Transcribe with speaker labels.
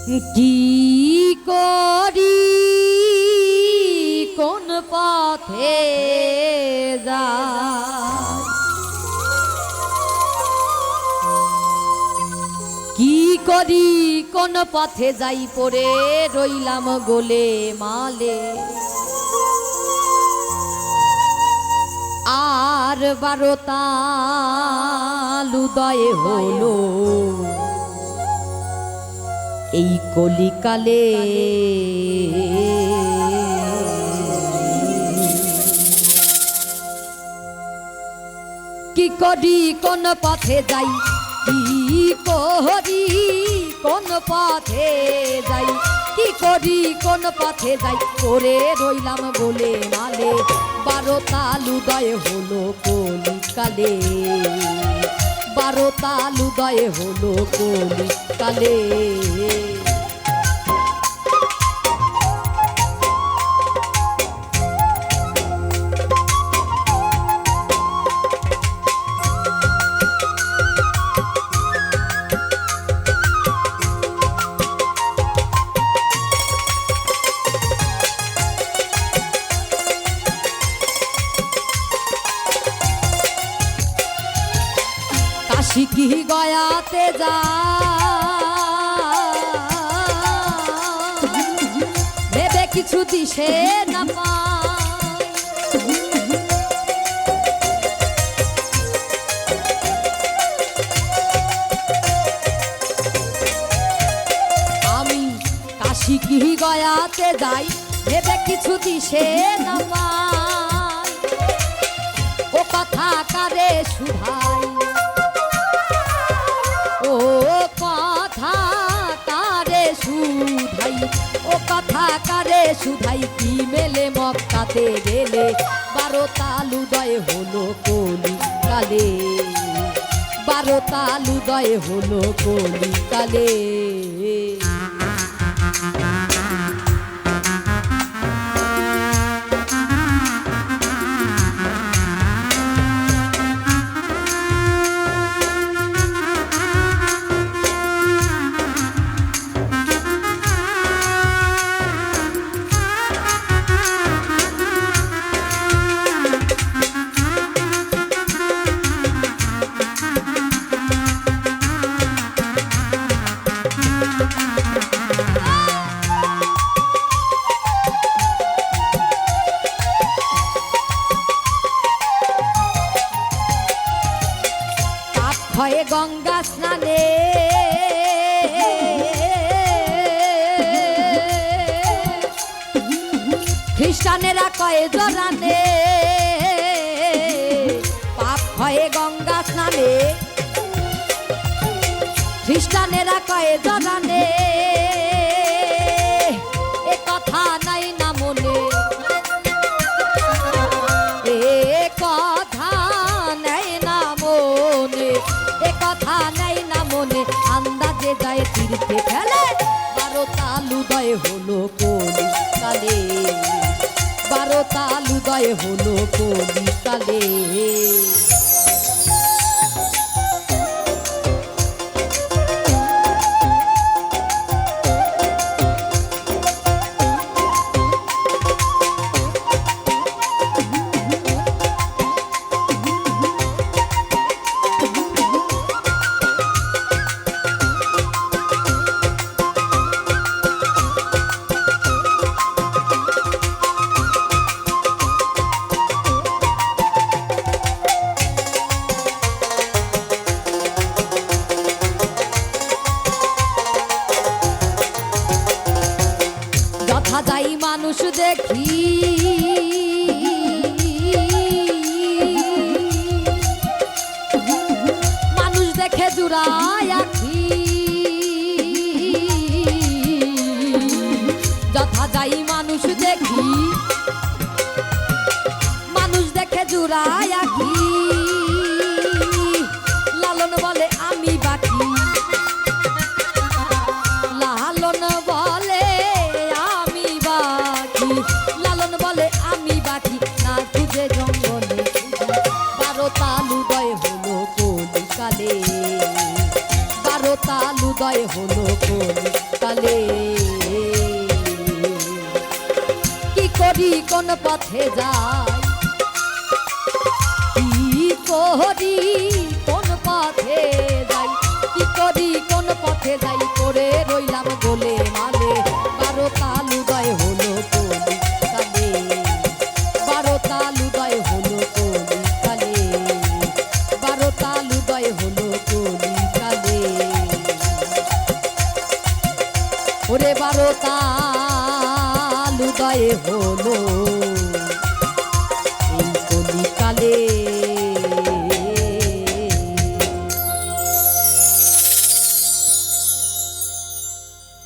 Speaker 1: কি করি কোন পথে যাই, কি করি কোন পথে যাই পড়ে রইলাম গোলে মালে। আর 12 তাল উদয় হলো এই কলিকালে। কি করি কোন পথে যাই, কি করি কোন পথে যাই, কি করি কোন পথে যাই করে রইলাম বলে মালে। 12 তাল উদয় হলো কলিকালে, 12 তাল উদয় হলো কলিকালে। কাশি কি গয়াতে যা ভেবে কিছু দিশে না পাই, আমি কাশি কি গয়াতে যাই ভেবে কিছু দিশে না পাই। ও কথা কারে শুধাই, ও কথা কারে শুধাই, ও কথা কারে শুধাই কি মেলে মক্কাতে গেলে। 12 তাল উদয় হলো কলিকালে, 12 তাল উদয় হলো কলিকালে। হয় গঙ্গা স্নানে খ্রিস্টানেরা কয়ে জরানে, পাপ হয় গঙ্গা স্নানে খ্রিস্টানেরা কয়ে জরানে। এ কথা নাই না মনে, এ কথা নাই না মনে, এ কথা নাই না মনে, আন্দাজে যায় তীর্থে ফেলে। 12 তাল উদয় হলো কলিকালে, 12 তাল উদয় হলো কলিকালে। যাই মানুষ দেখি মানুষ দেখে জুড়ায় আখি, যথা যাই মানুষ দেখি মানুষ দেখে জুড়ায় আখি। লালন বলে আমি বাকি, লালন বলে লালন বলে আমি বাকি না খুঁজে জঙ্গলে। 12 তাল উদয় হলো কলিকালে, 12 তাল উদয় হলো কলিকালে। পথে যাই কি করি কোন পথে যাই কি করি কোন পথে যাই করে রইলাম গোলে মালে 12 তাল উদয় হলো কলি কালে 12 তাল উদয় হলো কলি কালে 12 তাল উদয় হলো কলি কালে ওরে 12 তাল উদয় হলো এই কলি কালে।